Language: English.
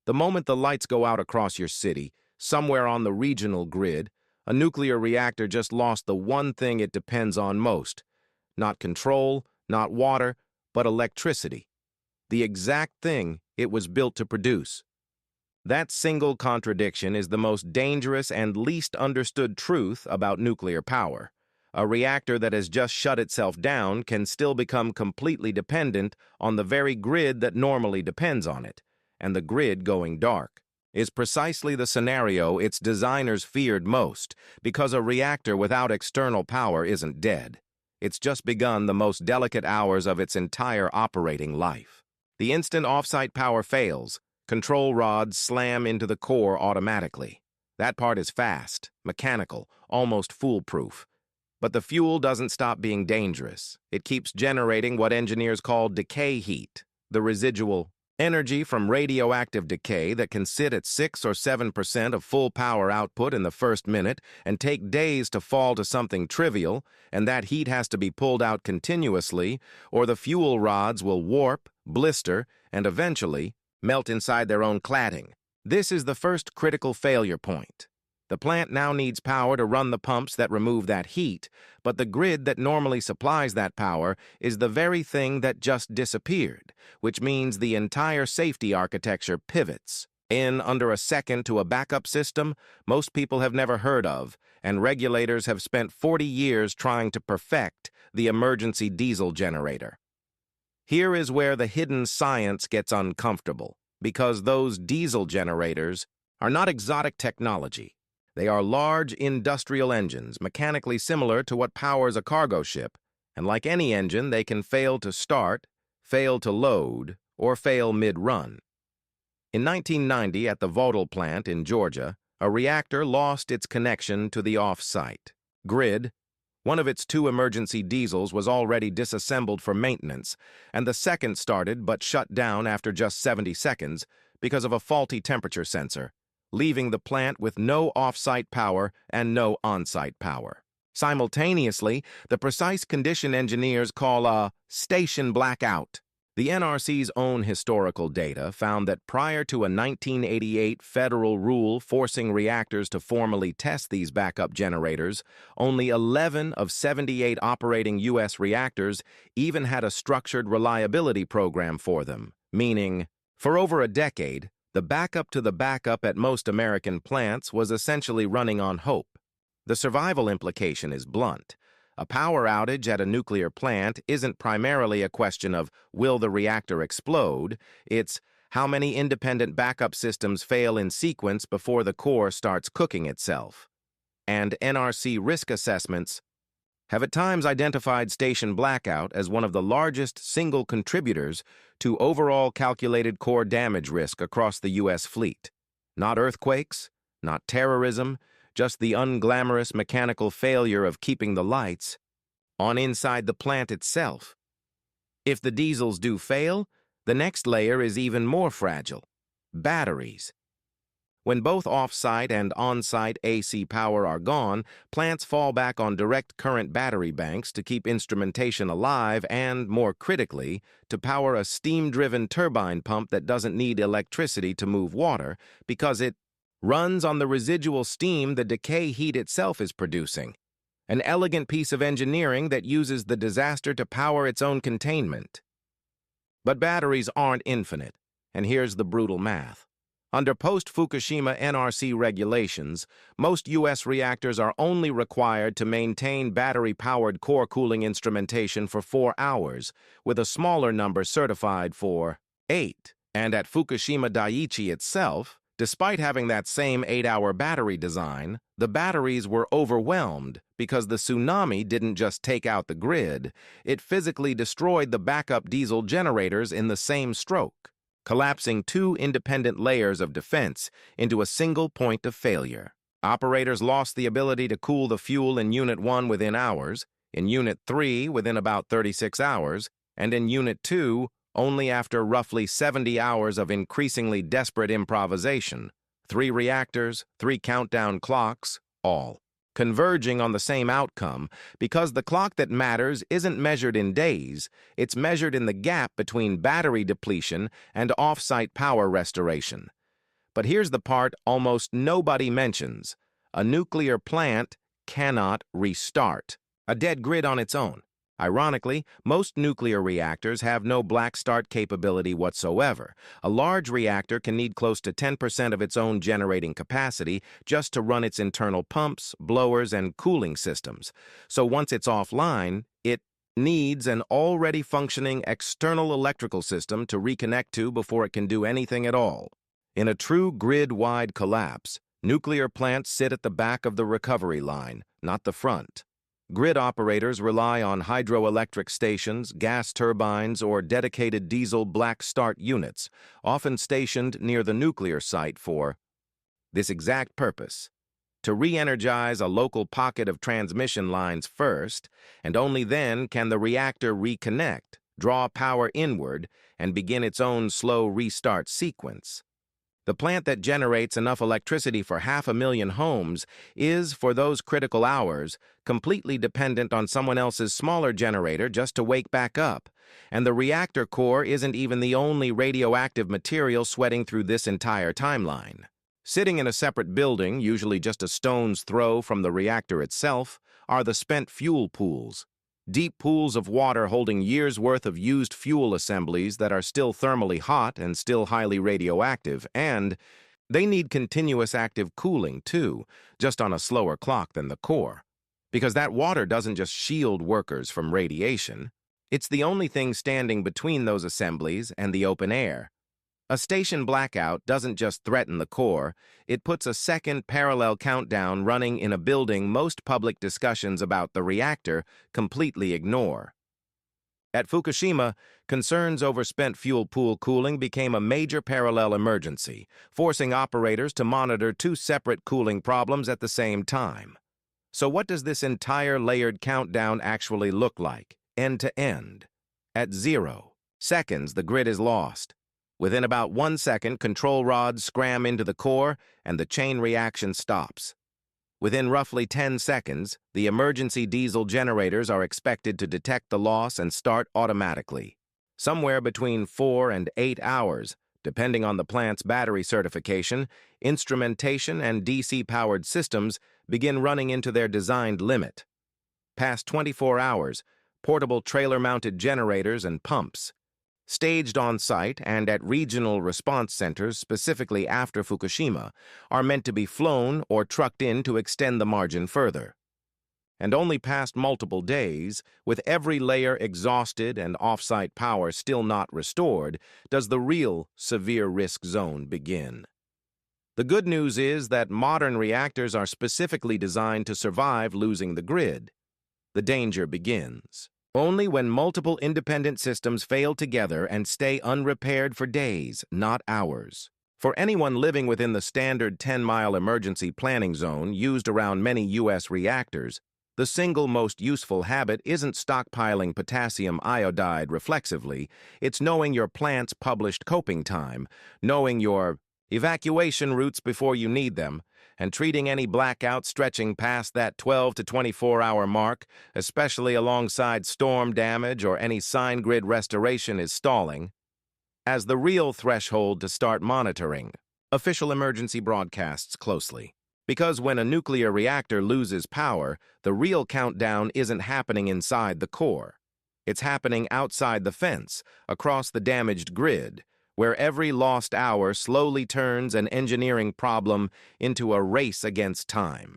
The moment the lights go out across your city, somewhere on the regional grid, a nuclear reactor just lost the one thing it depends on most. Not control, not water, but electricity. The exact thing it was built to produce. That single contradiction is the most dangerous and least understood truth about nuclear power. A reactor that has just shut itself down can still become completely dependent on the very grid that normally depends on it, and the grid going dark is precisely the scenario its designers feared most, because a reactor without external power isn't dead. It's just begun the most delicate hours of its entire operating life. The instant offsite power fails, control rods slam into the core automatically. That part is fast, mechanical, almost foolproof. But the fuel doesn't stop being dangerous. It keeps generating what engineers call decay heat, the residual energy from radioactive decay that can sit at 6 or 7% of full power output in the first minute and take days to fall to something trivial, and that heat has to be pulled out continuously, or the fuel rods will warp, blister, and eventually melt inside their own cladding. This is the first critical failure point. The plant now needs power to run the pumps that remove that heat, but the grid that normally supplies that power is the very thing that just disappeared, which means the entire safety architecture pivots in under a second to a backup system most people have never heard of, and regulators have spent 40 years trying to perfect the emergency diesel generator. Here is where the hidden science gets uncomfortable, because those diesel generators are not exotic technology. They are large industrial engines, mechanically similar to what powers a cargo ship, and like any engine, they can fail to start, fail to load, or fail mid-run. In 1990, at the Vogtle plant in Georgia, a reactor lost its connection to the off-site grid. One of its 2 emergency diesels was already disassembled for maintenance, and the second started but shut down after just 70 seconds because of a faulty temperature sensor, leaving the plant with no off-site power and no on-site power. Simultaneously, the precise condition engineers call a station blackout. The NRC's own historical data found that prior to a 1988 federal rule forcing reactors to formally test these backup generators, only 11 of 78 operating U.S. reactors even had a structured reliability program for them, meaning, for over a decade, the backup to the backup at most American plants was essentially running on hope. The survival implication is blunt. A power outage at a nuclear plant isn't primarily a question of will the reactor explode, it's how many independent backup systems fail in sequence before the core starts cooking itself. And NRC risk assessments have at times identified station blackout as one of the largest single contributors to overall calculated core damage risk across the U.S. fleet. Not earthquakes, not terrorism, just the unglamorous mechanical failure of keeping the lights on inside the plant itself. If the diesels do fail, the next layer is even more fragile: batteries. When both off-site and on-site AC power are gone, plants fall back on direct current battery banks to keep instrumentation alive and, more critically, to power a steam-driven turbine pump that doesn't need electricity to move water because it runs on the residual steam the decay heat itself is producing. An elegant piece of engineering that uses the disaster to power its own containment. But batteries aren't infinite, and here's the brutal math. Under post-Fukushima NRC regulations, most U.S. reactors are only required to maintain battery-powered core cooling instrumentation for 4 hours, with a smaller number certified for 8. And at Fukushima Daiichi itself, despite having that same 8-hour battery design, the batteries were overwhelmed because the tsunami didn't just take out the grid, it physically destroyed the backup diesel generators in the same stroke, collapsing 2 independent layers of defense into a single point of failure. Operators lost the ability to cool the fuel in Unit 1 within hours, in Unit 3 within about 36 hours, and in Unit 2 only after roughly 70 hours of increasingly desperate improvisation. 3 reactors, 3 countdown clocks, all converging on the same outcome, because the clock that matters isn't measured in days, it's measured in the gap between battery depletion and off-site power restoration. But here's the part almost nobody mentions. A nuclear plant cannot restart. A dead grid on its own. Ironically, most nuclear reactors have no black start capability whatsoever. A large reactor can need close to 10% of its own generating capacity just to run its internal pumps, blowers, and cooling systems. So once it's offline, it needs an already functioning external electrical system to reconnect to before it can do anything at all. In a true grid-wide collapse, nuclear plants sit at the back of the recovery line, not the front. Grid operators rely on hydroelectric stations, gas turbines, or dedicated diesel black start units, often stationed near the nuclear site for this exact purpose: to re-energize a local pocket of transmission lines first, and only then can the reactor reconnect, draw power inward, and begin its own slow restart sequence. The plant that generates enough electricity for 500,000 homes is, for those critical hours, completely dependent on someone else's smaller generator just to wake back up. And the reactor core isn't even the only radioactive material sweating through this entire timeline. Sitting in a separate building, usually just a stone's throw from the reactor itself, are the spent fuel pools. Deep pools of water holding years' worth of used fuel assemblies that are still thermally hot and still highly radioactive, and they need continuous active cooling, too, just on a slower clock than the core. Because that water doesn't just shield workers from radiation. It's the only thing standing between those assemblies and the open air. A station blackout doesn't just threaten the core, it puts a second parallel countdown running in a building most public discussions about the reactor completely ignore. At Fukushima, concerns over spent fuel pool cooling became a major parallel emergency, forcing operators to monitor two separate cooling problems at the same time. So what does this entire layered countdown actually look like, end to end? At 0 seconds, the grid is lost. Within about 1 second, control rods scram into the core and the chain reaction stops. Within roughly 10 seconds, the emergency diesel generators are expected to detect the loss and start automatically. Somewhere between 4 and 8 hours, depending on the plant's battery certification, instrumentation and DC-powered systems begin running into their designed limit. Past 24 hours, portable trailer-mounted generators and pumps, staged on-site and at regional response centers specifically after Fukushima, are meant to be flown or trucked in to extend the margin further. And only past multiple days, with every layer exhausted and off-site power still not restored, does the real severe risk zone begin. The good news is that modern reactors are specifically designed to survive losing the grid. The danger begins only when multiple independent systems fail together and stay unrepaired for days, not hours. For anyone living within the standard 10-mile emergency planning zone used around many U.S. reactors, the single most useful habit isn't stockpiling potassium iodide reflexively, it's knowing your plant's published coping time, knowing your evacuation routes before you need them, and treating any blackout stretching past that 12 to 24-hour mark, especially alongside storm damage or any sign grid restoration is stalling, as the real threshold to start monitoring official emergency broadcasts closely. Because when a nuclear reactor loses power, the real countdown isn't happening inside the core. It's happening outside the fence, across the damaged grid, where every lost hour slowly turns an engineering problem into a race against time.